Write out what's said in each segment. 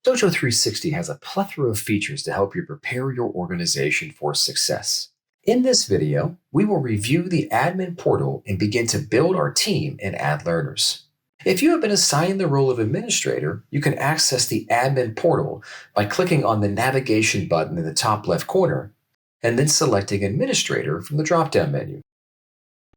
Dojo 360 has a plethora of features to help you prepare your organization for success. In this video, we will review the admin portal and begin to build our team and add learners. If you have been assigned the role of administrator, you can access the admin portal by clicking on the navigation button in the top left corner and then selecting administrator from the drop-down menu.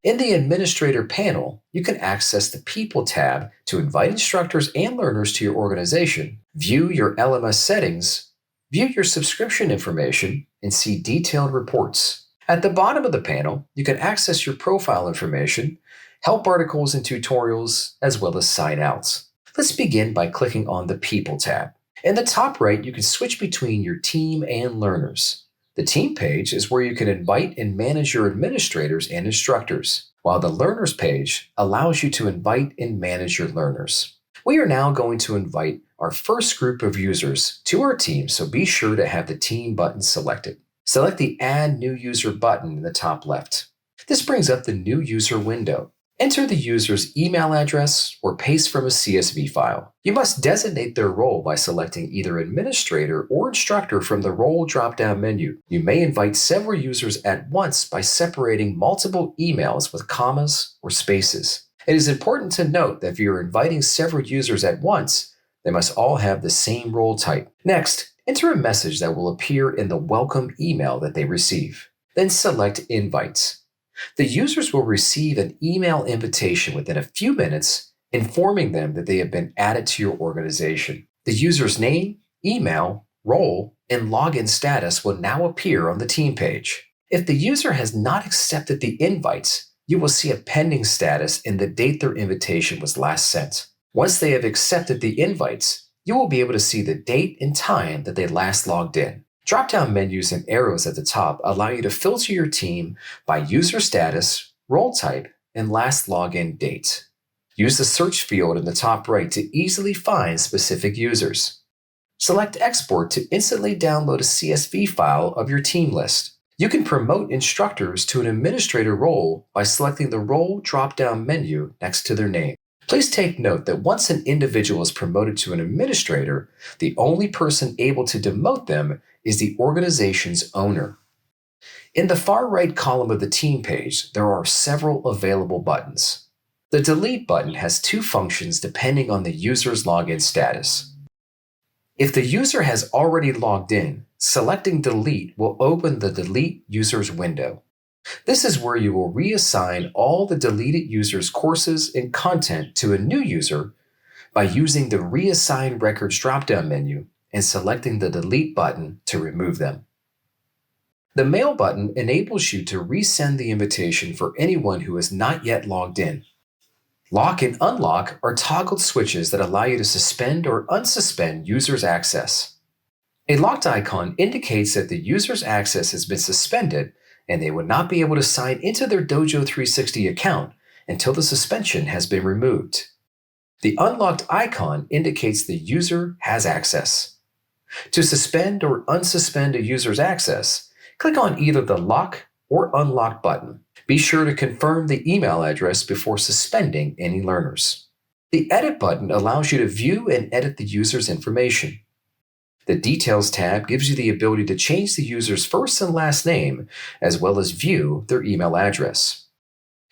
In the Administrator panel, you can access the People tab to invite instructors and learners to your organization, view your LMS settings, view your subscription information, and see detailed reports. At the bottom of the panel, you can access your profile information, help articles and tutorials, as well as sign outs. Let's begin by clicking on the People tab. In the top right, you can switch between your team and learners. The team page is where you can invite and manage your administrators and instructors, while the learners page allows you to invite and manage your learners. We are now going to invite our first group of users to our team, so be sure to have the team button selected. Select the Add New User button in the top left. This brings up the New User window. Enter the user's email address or paste from a CSV file. You must designate their role by selecting either administrator or instructor from the role drop-down menu. You may invite several users at once by separating multiple emails with commas or spaces. It is important to note that if you're inviting several users at once, they must all have the same role type. Next, enter a message that will appear in the welcome email that they receive. Then select Invites. The users will receive an email invitation within a few minutes informing them that they have been added to your organization. The user's name, email, role, and login status will now appear on the team page. If the user has not accepted the invites, you will see a pending status and the date their invitation was last sent. Once they have accepted the invites, you will be able to see the date and time that they last logged in. Drop-down menus and arrows at the top allow you to filter your team by user status, role type, and last login date. Use the search field in the top right to easily find specific users. Select Export to instantly download a CSV file of your team list. You can promote instructors to an administrator role by selecting the role drop-down menu next to their name. Please take note that once an individual is promoted to an administrator, the only person able to demote them is the organization's owner. In the far right column of the team page, there are several available buttons. The Delete button has two functions depending on the user's login status. If the user has already logged in, selecting Delete will open the Delete Users window. This is where you will reassign all the deleted users' courses and content to a new user by using the Reassign Records drop-down menu and selecting the Delete button to remove them. The Mail button enables you to resend the invitation for anyone who has not yet logged in. Lock and Unlock are toggled switches that allow you to suspend or unsuspend users' access. A locked icon indicates that the user's access has been suspended and they would not be able to sign into their Dojo 360 account until the suspension has been removed. The unlocked icon indicates the user has access. To suspend or unsuspend a user's access, click on either the Lock or Unlock button. Be sure to confirm the email address before suspending any learners. The Edit button allows you to view and edit the user's information. The Details tab gives you the ability to change the user's first and last name, as well as view their email address.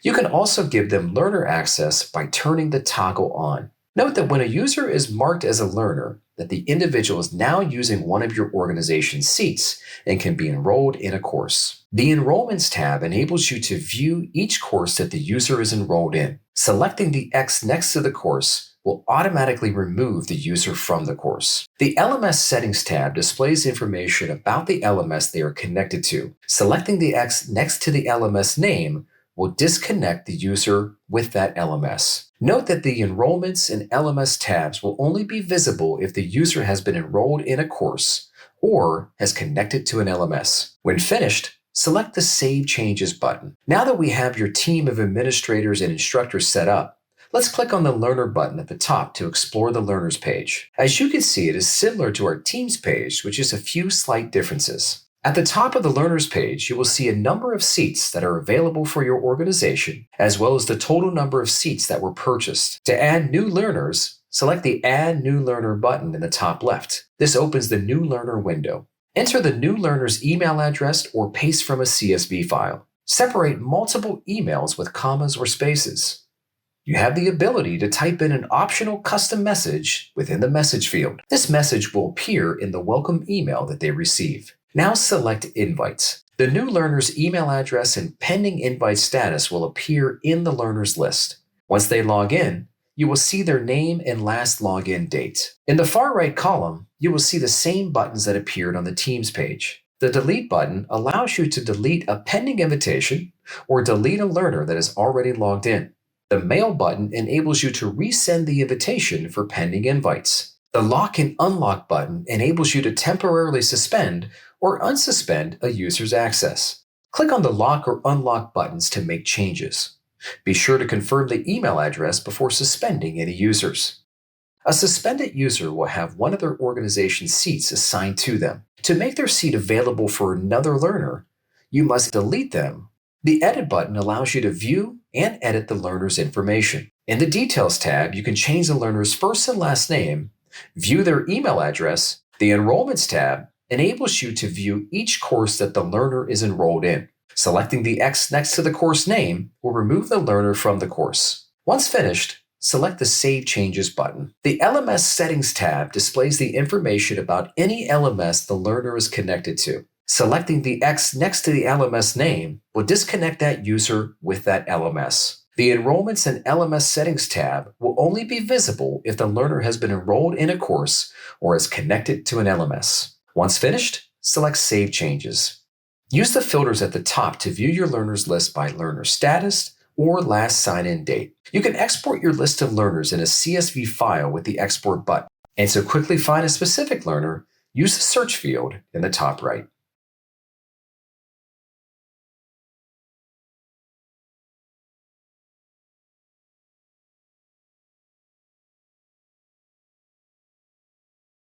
You can also give them learner access by turning the toggle on. Note that when a user is marked as a learner, that the individual is now using one of your organization's seats and can be enrolled in a course. The Enrollments tab enables you to view each course that the user is enrolled in. Selecting the X next to the course will automatically remove the user from the course. The LMS Settings tab displays information about the LMS they are connected to. Selecting the X next to the LMS name will disconnect the user with that LMS. Note that the Enrollments and LMS tabs will only be visible if the user has been enrolled in a course or has connected to an LMS. When finished, select the Save Changes button. Now that we have your team of administrators and instructors set up, let's click on the Learner button at the top to explore the Learners page. As you can see, it is similar to our Teams page, which has a few slight differences. At the top of the Learners page, you will see a number of seats that are available for your organization, as well as the total number of seats that were purchased. To add new learners, select the Add New Learner button in the top left. This opens the New Learner window. Enter the new learner's email address or paste from a CSV file. Separate multiple emails with commas or spaces. You have the ability to type in an optional custom message within the message field. This message will appear in the welcome email that they receive. Now select Invites. The new learner's email address and pending invite status will appear in the learner's list. Once they log in, you will see their name and last login date. In the far right column, you will see the same buttons that appeared on the Teams page. The Delete button allows you to delete a pending invitation or delete a learner that is already logged in. The Mail button enables you to resend the invitation for pending invites. The Lock and Unlock button enables you to temporarily suspend or unsuspend a user's access. Click on the Lock or Unlock buttons to make changes. Be sure to confirm the email address before suspending any users. A suspended user will have one of their organization's seats assigned to them. To make their seat available for another learner, you must delete them. The Edit button allows you to view and edit the learner's information. In the Details tab, you can change the learner's first and last name, view their email address. The Enrollments tab enables you to view each course that the learner is enrolled in. Selecting the X next to the course name will remove the learner from the course. Once finished, select the Save Changes button. The LMS Settings tab displays the information about any LMS the learner is connected to. Selecting the X next to the LMS name will disconnect that user with that LMS. The Enrollments and LMS Settings tab will only be visible if the learner has been enrolled in a course or is connected to an LMS. Once finished, select Save Changes. Use the filters at the top to view your learners list by learner status or last sign-in date. You can export your list of learners in a CSV file with the Export button. And to quickly find a specific learner, use the search field in the top right.